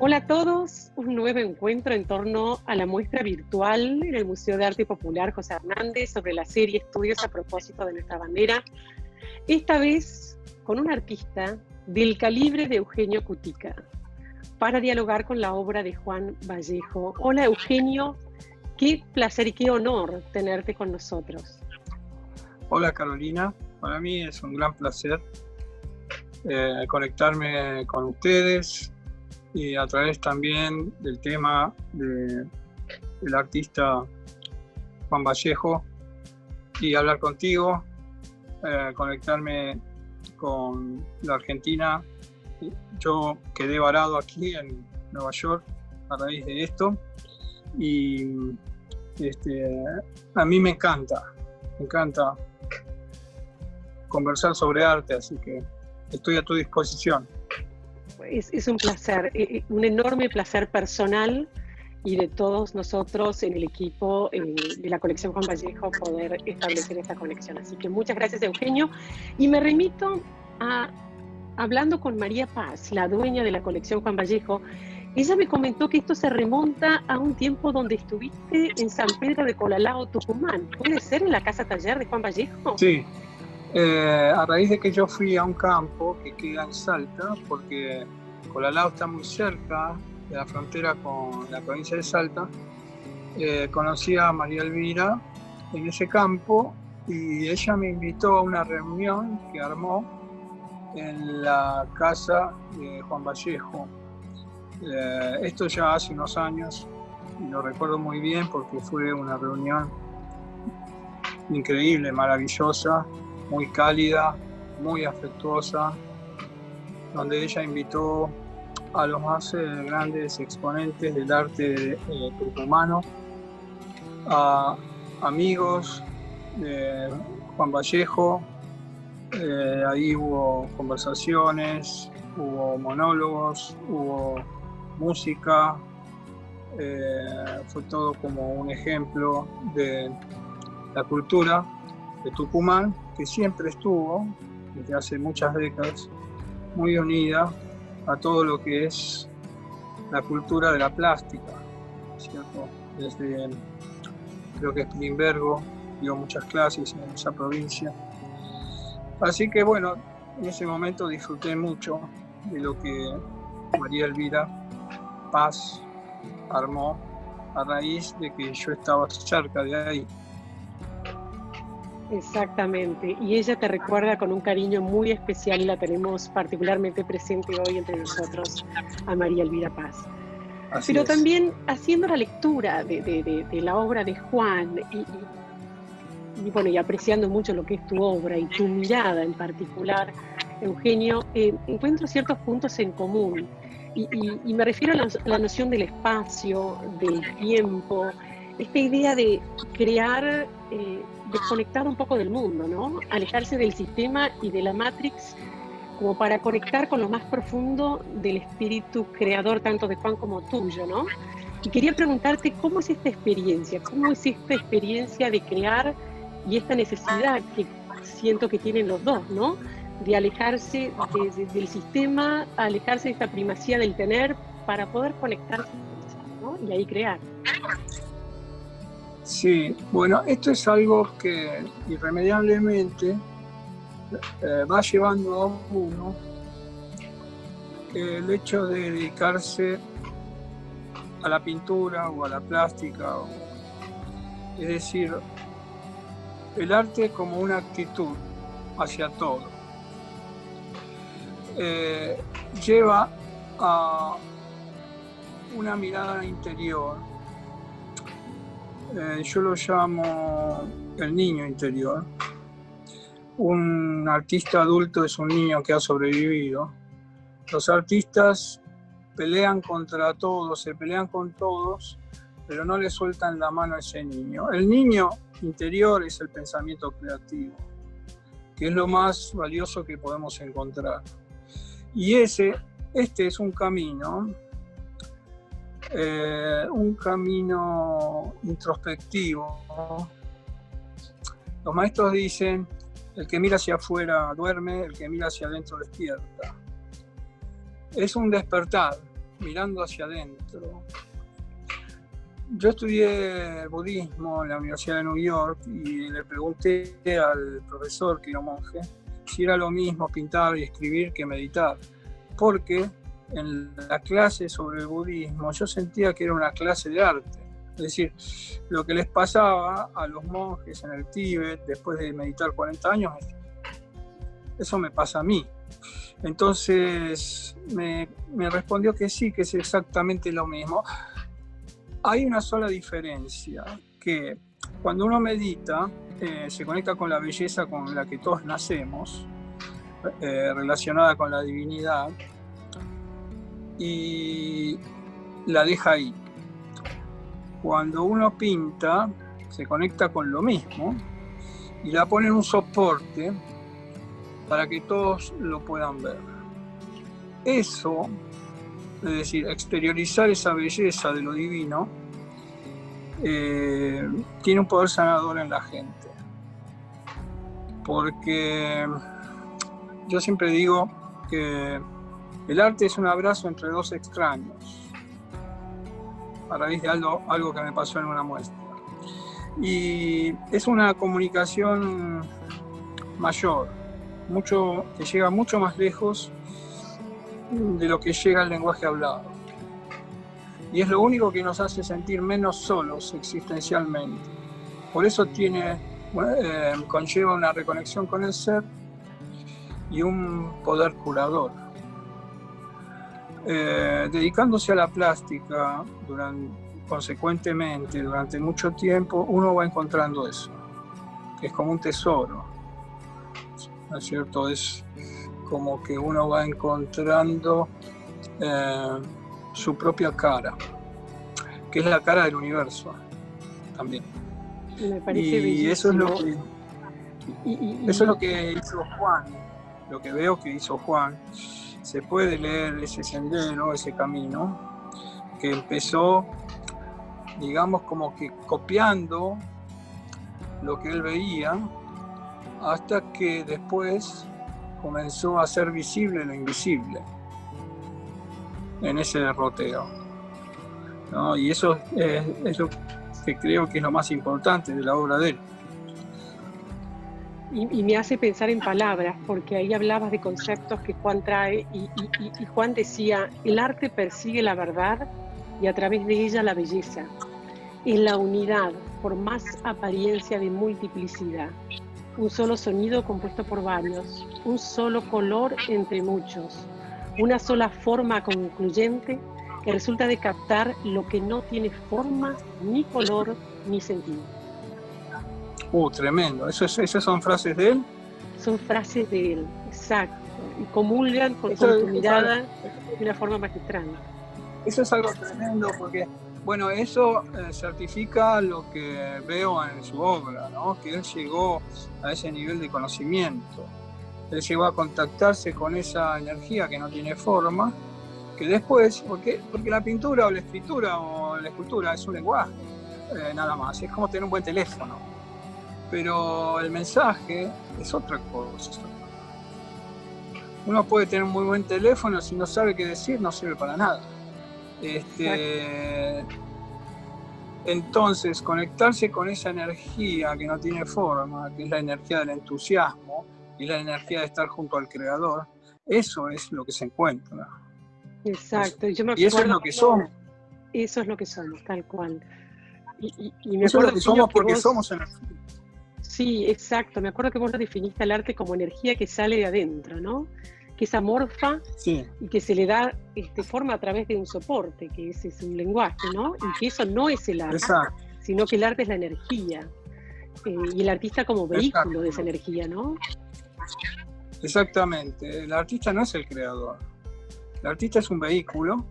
Hola a todos, un nuevo encuentro en torno a la muestra virtual en el Museo de Arte Popular José Hernández sobre la serie Estudios a propósito de nuestra bandera, esta vez con un artista del calibre de Eugenio Cutica, para dialogar con la obra de Juan Vallejo. Hola Eugenio, qué placer y qué honor tenerte con nosotros. Hola Carolina, para mí es un gran placer conectarme con ustedes y a través también del tema del artista Juan Vallejo y hablar contigo, conectarme con la Argentina. Yo quedé varado aquí en Nueva York a raíz de esto y a mí me encanta conversar sobre arte, así que estoy a tu disposición. Es un placer, un enorme placer personal y de todos nosotros en el equipo de la colección Juan Vallejo poder establecer esta conexión. Así que muchas gracias, Eugenio. Y me remito a, hablando con María Paz, la dueña de la colección Juan Vallejo, ella me comentó que esto se remonta a un tiempo donde estuviste en San Pedro de Colalao, Tucumán. ¿Puede ser en la casa taller de Juan Vallejo? Sí. A raíz de que yo fui a un campo que queda en Salta, porque Colalao está muy cerca de la frontera con la provincia de Salta, conocí a María Elvira en ese campo y ella me invitó a una reunión que armó en la casa de Juan Vallejo. Esto ya hace unos años y lo recuerdo muy bien porque fue una reunión increíble, maravillosa, muy cálida, muy afectuosa, donde ella invitó a los más grandes exponentes del arte tucumano, a amigos de Juan Vallejo. Ahí hubo conversaciones, hubo monólogos, hubo música, fue todo como un ejemplo de la cultura de Tucumán, que siempre estuvo, desde hace muchas décadas, muy unida a todo lo que es la cultura de la plástica, ¿cierto? Desde, creo que Spilimbergo dio muchas clases en esa provincia. Así que bueno, en ese momento disfruté mucho de lo que María Elvira Paz armó a raíz de que yo estaba cerca de ahí. Exactamente, y ella te recuerda con un cariño muy especial y la tenemos particularmente presente hoy entre nosotros, a María Elvira Paz. Así Pero es. también haciendo la lectura de la obra de Juan y bueno, y apreciando mucho lo que es tu obra y tu mirada en particular, Eugenio, encuentro ciertos puntos en común y me refiero a la noción del espacio, del tiempo, esta idea de crear, desconectar un poco del mundo, ¿no? Alejarse del sistema y de la Matrix como para conectar con lo más profundo del espíritu creador, tanto de Juan como tuyo, ¿no? Y quería preguntarte, ¿cómo es esta experiencia? ¿Cómo es esta experiencia de crear y esta necesidad que siento que tienen los dos, ¿no? De alejarse del sistema, alejarse de esta primacía del tener para poder conectarse, ¿no? Y ahí crear. Sí, bueno, esto es algo que irremediablemente va llevando a uno el hecho de dedicarse a la pintura o a la plástica, es decir, el arte como una actitud hacia todo. Lleva a una mirada interior. Yo lo llamo el niño interior. Un artista adulto es un niño que ha sobrevivido. Los artistas pelean contra todos, se pelean con todos, pero no le sueltan la mano a ese niño. El niño interior es el pensamiento creativo, que es lo más valioso que podemos encontrar. Y este es un camino introspectivo. Los maestros dicen, el que mira hacia afuera duerme, el que mira hacia adentro despierta. Es un despertar, mirando hacia adentro. Yo estudié budismo en la Universidad de New York y le pregunté al profesor, que era monje, si era lo mismo pintar y escribir que meditar, porque en la clase sobre el budismo yo sentía que era una clase de arte. Es decir, lo que les pasaba a los monjes en el Tíbet después de meditar 40 años, eso me pasa a mí. Entonces me respondió que sí, que es exactamente lo mismo. Hay una sola diferencia, que cuando uno medita, se conecta con la belleza con la que todos nacemos, relacionada con la divinidad, y la deja ahí. Cuando uno pinta, se conecta con lo mismo y la pone en un soporte para que todos lo puedan ver. Eso, es decir, exteriorizar esa belleza de lo divino, tiene un poder sanador en la gente. Porque yo siempre digo que el arte es un abrazo entre dos extraños, a raíz de algo que me pasó en una muestra. Y es una comunicación mayor, que llega mucho más lejos de lo que llega el lenguaje hablado. Y es lo único que nos hace sentir menos solos existencialmente. Por eso conlleva una reconexión con el ser y un poder curador. Dedicándose a la plástica consecuentemente durante mucho tiempo, uno va encontrando eso, que es como un tesoro, ¿no es cierto? Es como que uno va encontrando su propia cara, que es la cara del universo también. Me parece y bellísimo. Eso es lo que hizo Juan, lo que veo que hizo Juan. Se puede leer ese sendero, ese camino, que empezó, digamos, como que copiando lo que él veía, hasta que después comenzó a ser visible lo invisible en ese derroteo, ¿no? Y eso es lo que creo que es lo más importante de la obra de él. Y me hace pensar en palabras, porque ahí hablabas de conceptos que Juan trae y Juan decía, el arte persigue la verdad y a través de ella la belleza. Es la unidad, por más apariencia de multiplicidad. Un solo sonido compuesto por varios, un solo color entre muchos, una sola forma concluyente que resulta de captar lo que no tiene forma, ni color, ni sentido. Tremendo. ¿Esas son frases de él? Son frases de él, exacto. Y comulgan con tu mirada de una forma magistral. Eso es algo tremendo porque, bueno, eso certifica lo que veo en su obra, ¿no? Que él llegó a ese nivel de conocimiento. Él llegó a contactarse con esa energía que no tiene forma, que después, porque la pintura o la escritura o la escultura es un lenguaje, nada más. Es como tener un buen teléfono. Pero el mensaje es otra cosa. Uno puede tener un muy buen teléfono, si no sabe qué decir, no sirve para nada. Entonces, conectarse con esa energía que no tiene forma, que es la energía del entusiasmo y la energía de estar junto al Creador, eso es lo que se encuentra. Exacto. Y eso es lo que somos. Eso es lo que somos, tal cual. Y eso es lo que somos porque somos energía. Sí, exacto. Me acuerdo que vos lo definiste al arte como energía que sale de adentro, ¿no? Que es amorfa, sí, y que se le da forma a través de un soporte, que ese es un lenguaje, ¿no? Y que eso no es el arte, exacto, sino que el arte es la energía. Y el artista como vehículo, exacto, de esa energía, ¿no? Exactamente. El artista no es el creador. El artista es un vehículo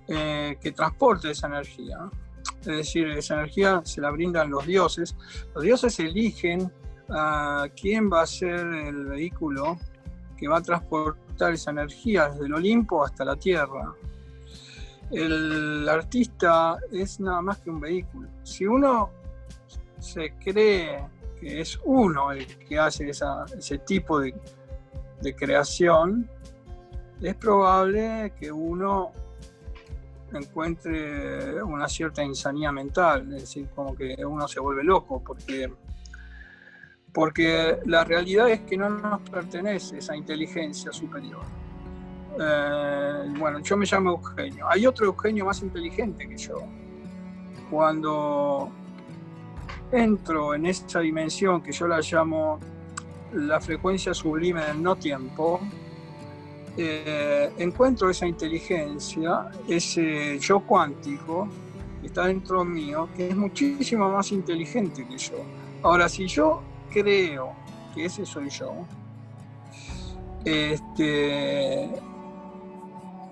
que transporta esa energía. Es decir, esa energía se la brindan los dioses. Los dioses eligen a quién va a ser el vehículo que va a transportar esa energía desde el Olimpo hasta la Tierra. El artista es nada más que un vehículo. Si uno se cree que es uno el que hace ese tipo de creación, es probable que uno encuentre una cierta insanía mental, es decir, como que uno se vuelve loco, porque la realidad es que no nos pertenece esa inteligencia superior. Bueno, yo me llamo Eugenio. Hay otro Eugenio más inteligente que yo. Cuando entro en esa dimensión que yo la llamo la frecuencia sublime del no tiempo, encuentro esa inteligencia, ese yo cuántico que está dentro mío, que es muchísimo más inteligente que yo. Ahora, si yo creo que ese soy yo,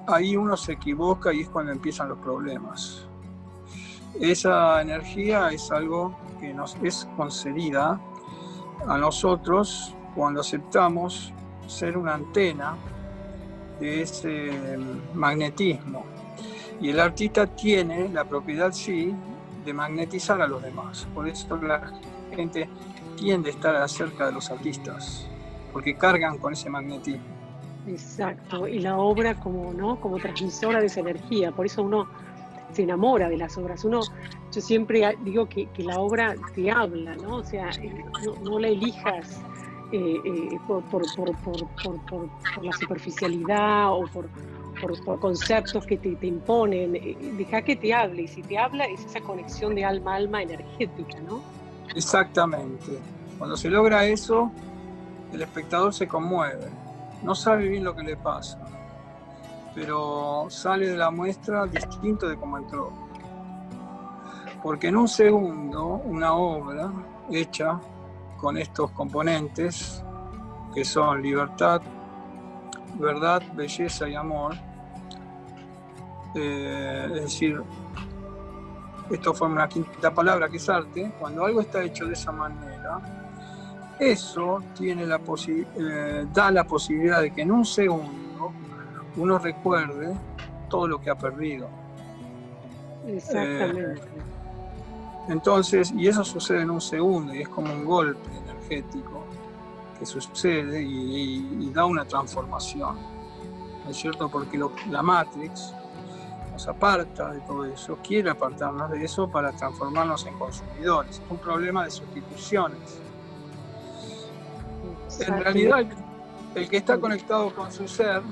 ahí uno se equivoca y es cuando empiezan los problemas. Esa energía es algo que nos es concedida a nosotros cuando aceptamos ser una antena de ese magnetismo. Y el artista tiene la propiedad, sí, de magnetizar a los demás. Por eso la gente tiende a estar cerca de los artistas, porque cargan con ese magnetismo. Exacto, y la obra como transmisora de esa energía, por eso uno se enamora de las obras. Yo siempre digo que la obra te habla, ¿no? O sea, no la elijas por la superficialidad o por conceptos que te imponen. Deja que te hable, y si te habla es esa conexión de alma a alma energética, ¿no? Exactamente. Cuando se logra eso, el espectador se conmueve. No sabe bien lo que le pasa, pero sale de la muestra distinto de cómo entró. Porque en un segundo, una obra hecha con estos componentes, que son libertad, verdad, belleza y amor, es decir, esto forma una quinta palabra que es arte. Cuando algo está hecho de esa manera, eso tiene da la posibilidad de que en un segundo uno recuerde todo lo que ha perdido. Exactamente. Entonces, y eso sucede en un segundo, y es como un golpe energético que sucede y da una transformación, ¿no es cierto? Porque la Matrix nos aparta de todo eso, quiere apartarnos de eso para transformarnos en consumidores. Es un problema de sustituciones. En realidad, el que está conectado con su ser,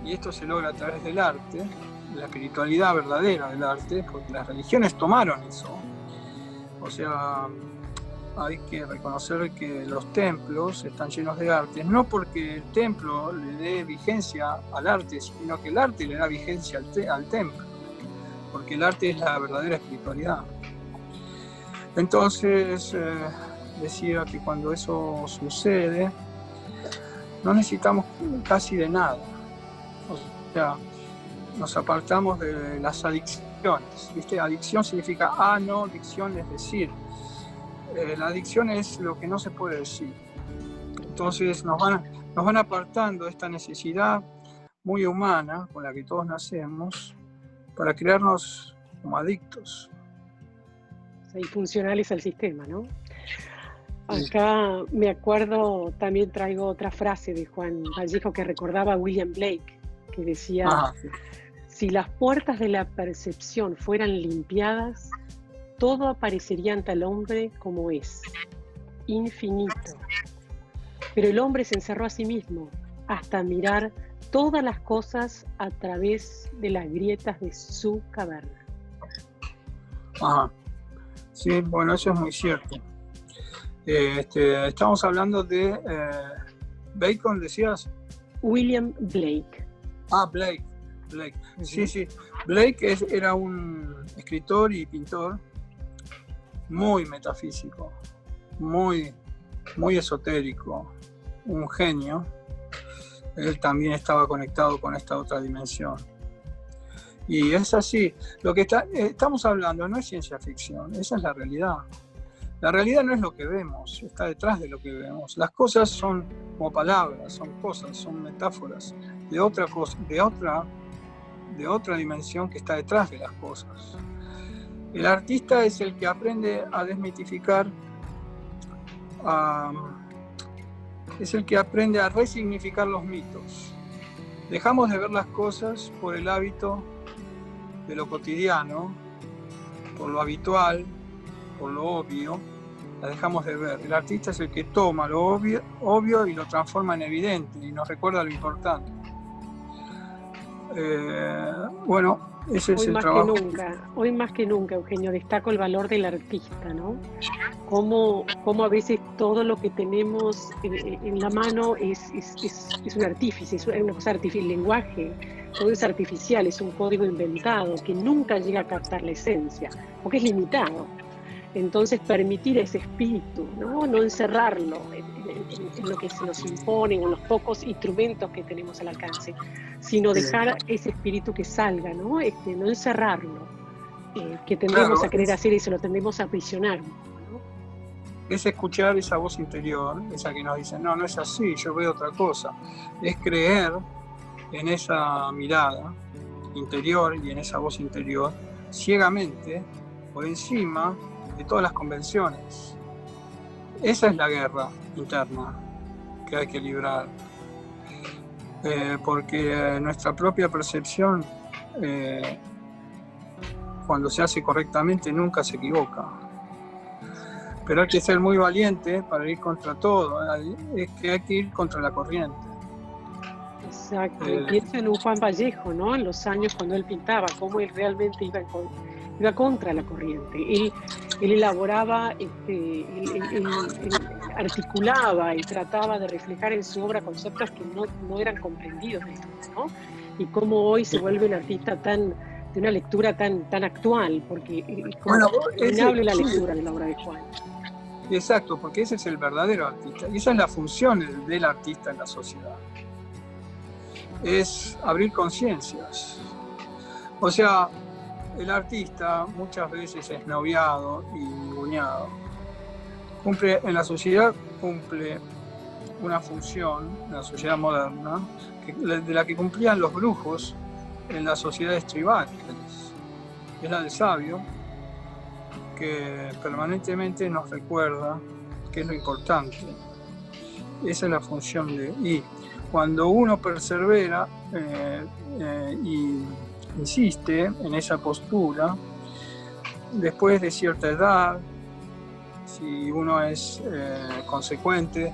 y esto se logra a través del arte, la espiritualidad verdadera del arte, porque las religiones tomaron eso. O sea, hay que reconocer que los templos están llenos de arte, no porque el templo le dé vigencia al arte, sino que el arte le da vigencia al templo, porque el arte es la verdadera espiritualidad. Entonces, decía que cuando eso sucede, no necesitamos casi de nada. O sea, nos apartamos de las adicciones. ¿Viste? Adicción significa no, dicción es decir. La adicción es lo que no se puede decir. Entonces nos van apartando de esta necesidad muy humana con la que todos nacemos para crearnos como adictos. Y funcionales al sistema, ¿no? Acá me acuerdo, también traigo otra frase de Juan Vallejo que recordaba a William Blake, que decía, si las puertas de la percepción fueran limpiadas, todo aparecería ante el hombre como es, infinito. Pero el hombre se encerró a sí mismo hasta mirar todas las cosas a través de las grietas de su caverna. Ajá. Sí, bueno, eso es muy cierto. Estamos hablando de Bacon, decías. William Blake. Blake. Sí. Blake era un escritor y pintor muy metafísico, muy esotérico, un genio. Él también estaba conectado con esta otra dimensión. Y es así. Lo que estamos hablando no es ciencia ficción, esa es la realidad. La realidad no es lo que vemos, está detrás de lo que vemos. Las cosas son como palabras, son cosas, son metáforas de otra cosa, de otra dimensión que está detrás de las cosas. El artista es el que aprende a desmitificar, es el que aprende a resignificar los mitos. Dejamos de ver las cosas por el hábito de lo cotidiano, por lo habitual, por lo obvio, la dejamos de ver. El artista es el que toma lo obvio y lo transforma en evidente y nos recuerda lo importante. Bueno, ese es el trabajo. Hoy más que nunca, Eugenio, destaco el valor del artista, ¿no? Cómo a veces todo lo que tenemos en la mano es un artífice, es una cosa artificial, el lenguaje, todo es artificial, es un código inventado que nunca llega a captar la esencia, porque es limitado. Entonces permitir ese espíritu, no encerrarlo en lo que se nos impone, en los pocos instrumentos que tenemos al alcance, sino dejar ese espíritu que salga, no encerrarlo, que tendemos a querer hacer y se lo tendemos a aprisionar. ¿No? Es escuchar esa voz interior, esa que nos dice, no es así, yo veo otra cosa. Es creer en esa mirada interior y en esa voz interior, ciegamente, por encima de todas las convenciones. Esa es la guerra interna que hay que librar, porque nuestra propia percepción, cuando se hace correctamente, nunca se equivoca. Pero hay que ser muy valiente para ir contra todo, es que hay que ir contra la corriente. Exacto, pienso en un Juan Vallejo, ¿no? En los años cuando él pintaba, cómo él realmente iba contra la corriente. Él elaboraba, él articulaba y trataba de reflejar en su obra conceptos que no eran comprendidos, ¿no? Y cómo hoy se vuelve un artista de una lectura tan actual, porque es como innable la lectura de la obra de Juan. Exacto, porque ese es el verdadero artista, y esa es la función del artista en la sociedad. Es abrir conciencias. O sea, el artista muchas veces es noviado y ninguneado. En la sociedad cumple una función, en la sociedad moderna, de la que cumplían los brujos en las sociedades tribales. Es la del sabio, que permanentemente nos recuerda qué es lo importante. Esa es la función y cuando uno persevera y insiste en esa postura, después de cierta edad, si uno es consecuente,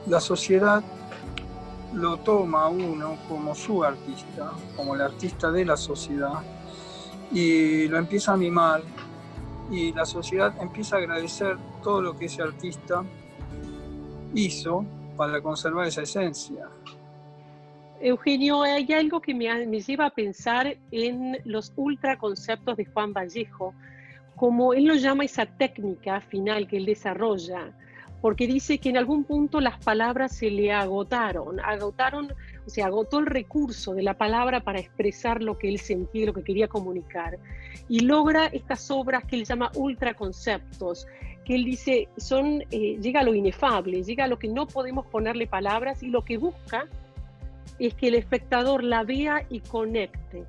la sociedad lo toma a uno como su artista, como el artista de la sociedad, y lo empieza a mimar, y la sociedad empieza a agradecer todo lo que ese artista hizo para conservar esa esencia. Eugenio, hay algo que me lleva a pensar en los ultraconceptos de Juan Vallejo, como él lo llama esa técnica final que él desarrolla, porque dice que en algún punto las palabras se le agotaron, o sea, agotó el recurso de la palabra para expresar lo que él sentía, lo que quería comunicar, y logra estas obras que él llama ultraconceptos, que él dice llega a lo inefable, llega a lo que no podemos ponerle palabras, y lo que busca es que el espectador la vea y conecte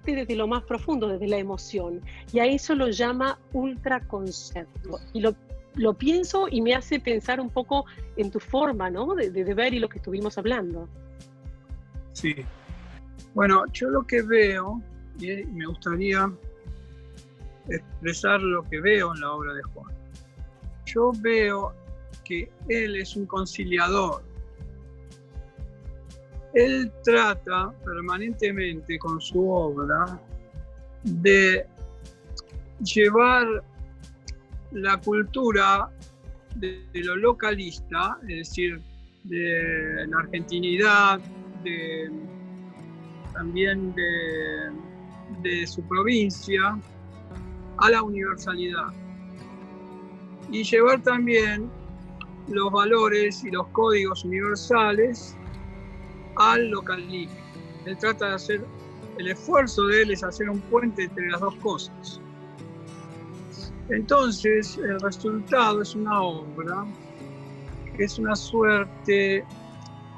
desde lo más profundo, desde la emoción, y a eso lo llama ultraconcepto. Y lo pienso y me hace pensar un poco en tu forma, ¿no? de ver y lo que estuvimos hablando. Sí. Bueno, yo lo que veo, y me gustaría expresar lo que veo en la obra de Juan. Yo veo que él es un conciliador. Él trata permanentemente con su obra de llevar la cultura de lo localista, es decir, de la argentinidad, también de su provincia, a la universalidad. Y llevar también los valores y los códigos universales al localismo. Él trata de hacer, el esfuerzo de él es hacer un puente entre las dos cosas. Entonces, el resultado es una obra que es una suerte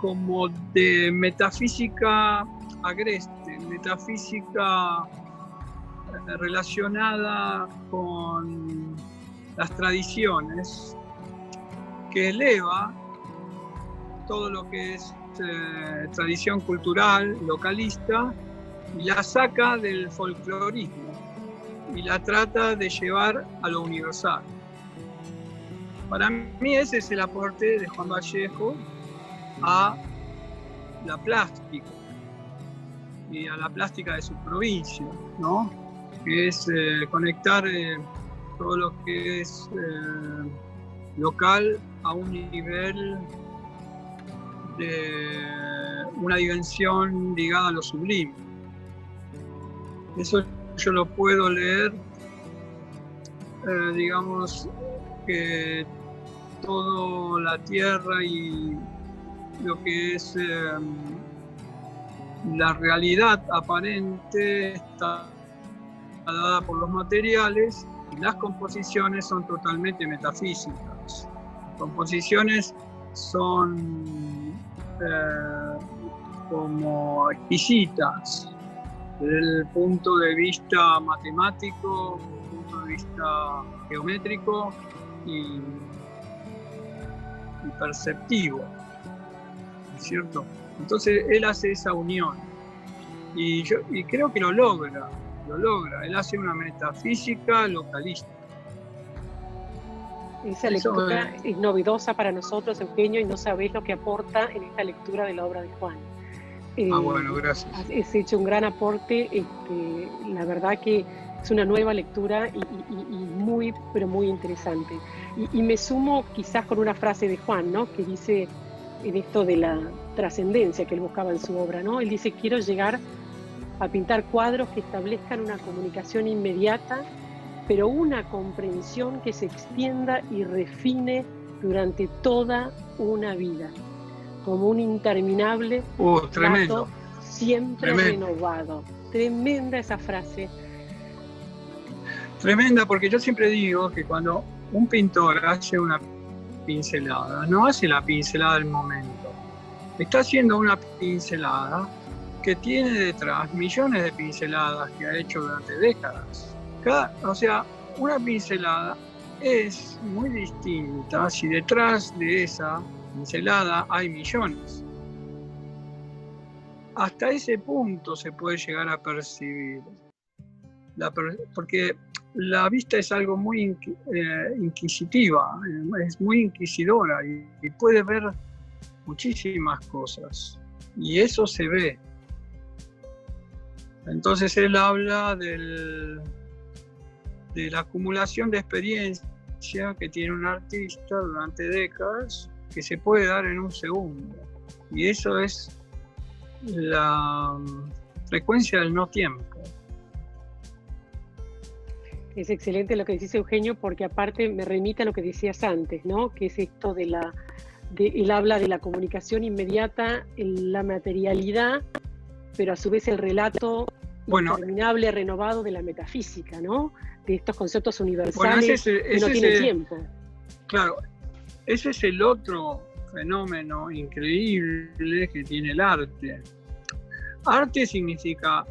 como de metafísica agreste, metafísica relacionada con las tradiciones, que eleva todo lo que es tradición cultural localista y la saca del folclorismo y la trata de llevar a lo universal. Para mí ese es el aporte de Juan Vallejo a la plástica y a la plástica de su provincia, ¿no? Que es conectar todo lo que es local a un nivel de una dimensión ligada a lo sublime. Eso yo lo puedo leer, digamos, que toda la tierra y lo que es la realidad aparente está dada por los materiales y las composiciones son totalmente metafísicas. Las composiciones son como exquisitas desde el punto de vista matemático, desde el punto de vista geométrico y perceptivo, ¿no es cierto? Entonces él hace esa unión y creo que lo logra, él hace una metafísica localista. Esa lectura es novedosa para nosotros, Eugenio, y no sabés lo que aporta en esta lectura de la obra de Juan. Bueno, gracias. Has hecho un gran aporte, la verdad que es una nueva lectura y muy, pero muy interesante. Y me sumo quizás con una frase de Juan, ¿no? Que dice en esto de la trascendencia que él buscaba en su obra, ¿no? Él dice: quiero llegar a pintar cuadros que establezcan una comunicación inmediata, pero una comprensión que se extienda y refine durante toda una vida, como un interminable tremendo. Siempre tremendo. Renovado. Tremenda esa frase. Tremenda, porque yo siempre digo que cuando un pintor hace una pincelada, no hace la pincelada del momento, está haciendo una pincelada que tiene detrás millones de pinceladas que ha hecho durante décadas. O sea, una pincelada es muy distinta si detrás de esa pincelada hay millones. Hasta ese punto se puede llegar a percibir. Porque la vista es algo muy inquisitiva, es muy inquisidora y puede ver muchísimas cosas. Y eso se ve. Entonces él habla de la acumulación de experiencia que tiene un artista durante décadas, que se puede dar en un segundo. Y eso es la frecuencia del no tiempo. Es excelente lo que decís, Eugenio, porque aparte me remite a lo que decías antes, ¿no? Que es esto él habla de la comunicación inmediata, la materialidad, pero a su vez el relato interminable, renovado de la metafísica, ¿no? De estos conceptos universales que no tienen tiempo. Claro, ese es el otro fenómeno increíble que tiene el arte. Arte significa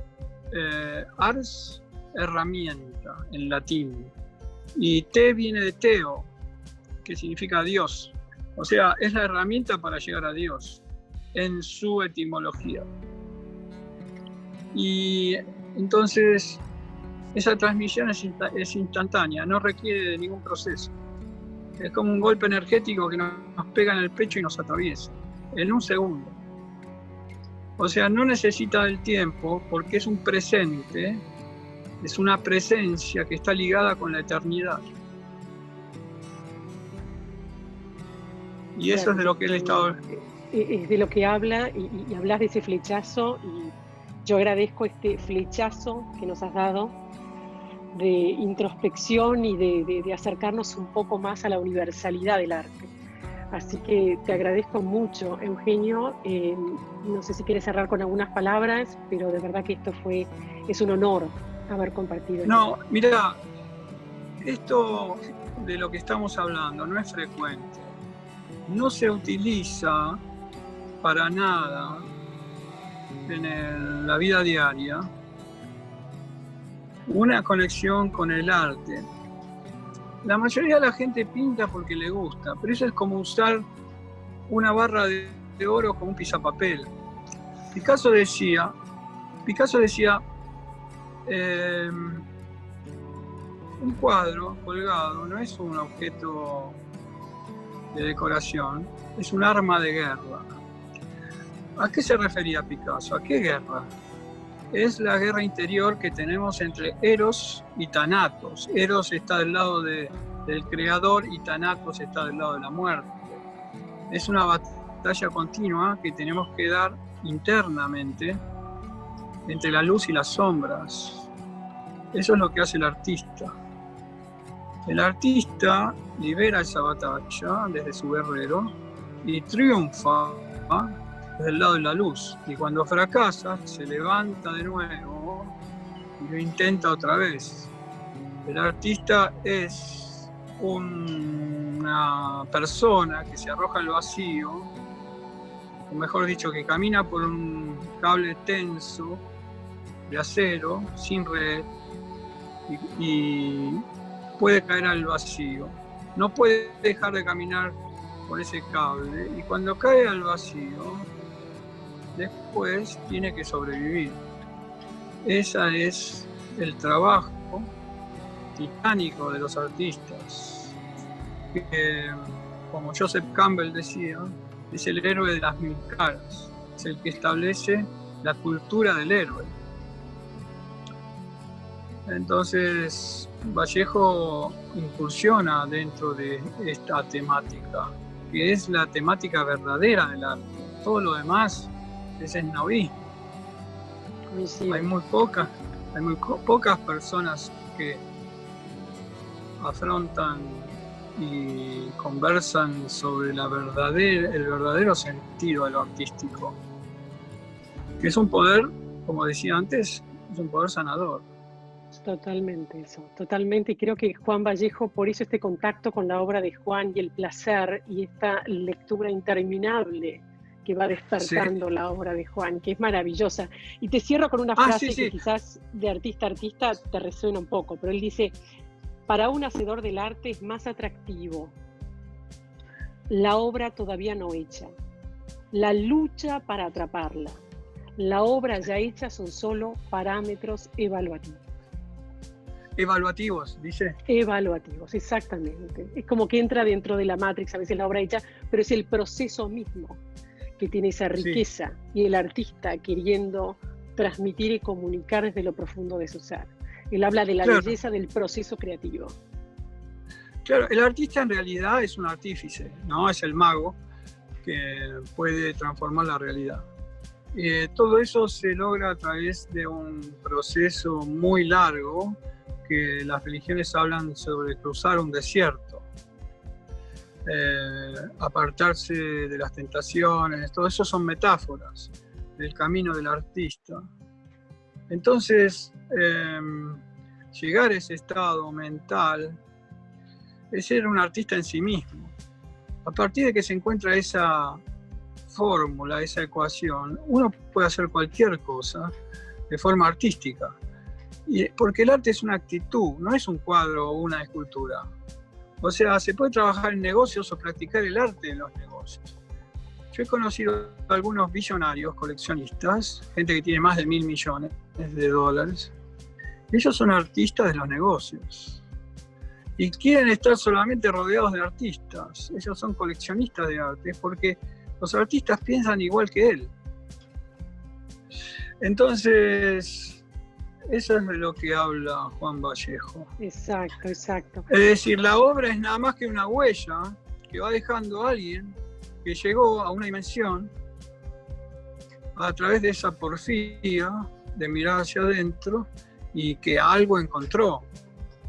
ars, herramienta en latín, y te viene de teo, que significa Dios. O sea, es la herramienta para llegar a Dios en su etimología. Y entonces esa transmisión es instantánea, no requiere de ningún proceso. Es como un golpe energético que nos pega en el pecho y nos atraviesa en un segundo. O sea, no necesita del tiempo porque es un presente, es una presencia que está ligada con la eternidad. Y eso es de lo que él estaba... Es de lo que habla y hablas de ese flechazo, y yo agradezco este flechazo que nos has dado de introspección y de acercarnos un poco más a la universalidad del arte. Así que te agradezco mucho, Eugenio. No sé si quieres cerrar con algunas palabras, pero de verdad que es un honor haber compartido. No, mira, esto de lo que estamos hablando no es frecuente. No se utiliza para nada en la vida diaria una conexión con el arte. La mayoría de la gente pinta porque le gusta, pero eso es como usar una barra de oro como un pisapapel. Picasso decía Picasso decía, un cuadro colgado no es un objeto de decoración, es un arma de guerra. ¿A qué se refería Picasso? ¿A qué guerra? Es la guerra interior que tenemos entre Eros y Thanatos. Eros está del lado del creador y Thanatos está del lado de la muerte. Es una batalla continua que tenemos que dar internamente entre la luz y las sombras. Eso es lo que hace el artista. El artista libera esa batalla desde su guerrero y triunfa desde el lado de la luz. Y cuando fracasa, se levanta de nuevo y lo intenta otra vez. El artista es una persona que se arroja al vacío, o mejor dicho, que camina por un cable tenso de acero, sin red, y puede caer al vacío. No puede dejar de caminar por ese cable, y cuando cae al vacío, después tiene que sobrevivir. Ese es el trabajo titánico de los artistas, que, como Joseph Campbell decía, es el héroe de las 1000 caras, es el que establece la cultura del héroe. Entonces, Vallejo incursiona dentro de esta temática, que es la temática verdadera del arte. Todo lo demás es esnovismo. Sí. Hay muy pocas personas que afrontan y conversan sobre el verdadero sentido de lo artístico, que es un poder, como decía antes, es un poder sanador. Totalmente eso, totalmente, y creo que Juan Vallejo, por eso este contacto con la obra de Juan y el placer y esta lectura interminable que va despertando la obra de Juan, que es maravillosa. Y te cierro con una frase que quizás de artista a artista te resuena un poco, pero él dice: para un hacedor del arte es más atractivo la obra todavía no hecha, la lucha para atraparla. La obra ya hecha son solo parámetros evaluativos. Evaluativos, dice. Evaluativos, exactamente. Es como que entra dentro de la Matrix, a veces la obra hecha, pero es el proceso mismo que tiene esa riqueza, y el artista queriendo transmitir y comunicar desde lo profundo de su ser. Él habla de la belleza del proceso creativo. Claro, el artista en realidad es un artífice, ¿no? Es el mago que puede transformar la realidad. Todo eso se logra a través de un proceso muy largo, que las religiones hablan sobre cruzar un desierto, apartarse de las tentaciones, todo eso son metáforas del camino del artista. Entonces, llegar a ese estado mental es ser un artista en sí mismo. A partir de que se encuentra esa fórmula, esa ecuación, uno puede hacer cualquier cosa de forma artística. Porque el arte es una actitud, no es un cuadro o una escultura. O sea, se puede trabajar en negocios o practicar el arte en los negocios. Yo he conocido a algunos billonarios coleccionistas, gente que tiene más de $1.000 millones. Ellos son artistas de los negocios. Y quieren estar solamente rodeados de artistas. Ellos son coleccionistas de arte porque los artistas piensan igual que él. Entonces, eso es de lo que habla Juan Vallejo. Exacto, exacto. Es decir, la obra es nada más que una huella que va dejando a alguien que llegó a una dimensión a través de esa porfía de mirar hacia adentro y que algo encontró.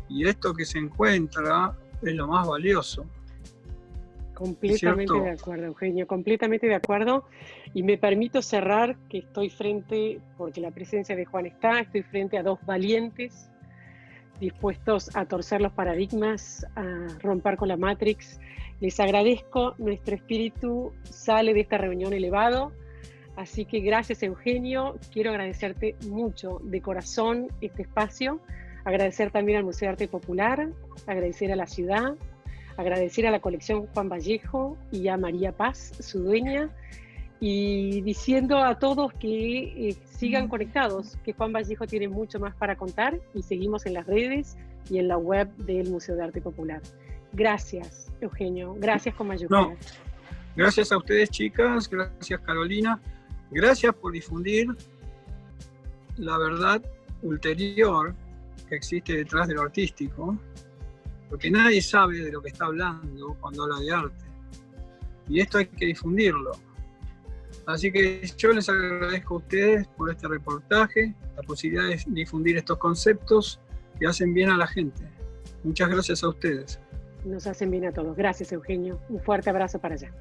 Y esto que se encuentra es lo más valioso. Completamente de acuerdo, Eugenio, completamente de acuerdo. Y me permito cerrar que estoy frente, porque la presencia de Juan estoy frente a dos valientes dispuestos a torcer los paradigmas, a romper con la Matrix. Les agradezco, nuestro espíritu sale de esta reunión elevado, así que gracias, Eugenio. Quiero agradecerte mucho de corazón este espacio, agradecer también al Museo de Arte Popular, agradecer a la ciudad, agradecer a la colección Juan Vallejo y a María Paz, su dueña, y diciendo a todos que sigan conectados, que Juan Vallejo tiene mucho más para contar y seguimos en las redes y en la web del Museo de Arte Popular. Gracias, Eugenio. Gracias con mayúsculas. No, gracias a ustedes, chicas. Gracias, Carolina. Gracias por difundir la verdad ulterior que existe detrás de lo artístico, porque nadie sabe de lo que está hablando cuando habla de arte. Y esto hay que difundirlo. Así que yo les agradezco a ustedes por este reportaje, la posibilidad de difundir estos conceptos que hacen bien a la gente. Muchas gracias a ustedes. Nos hacen bien a todos. Gracias, Eugenio. Un fuerte abrazo para allá.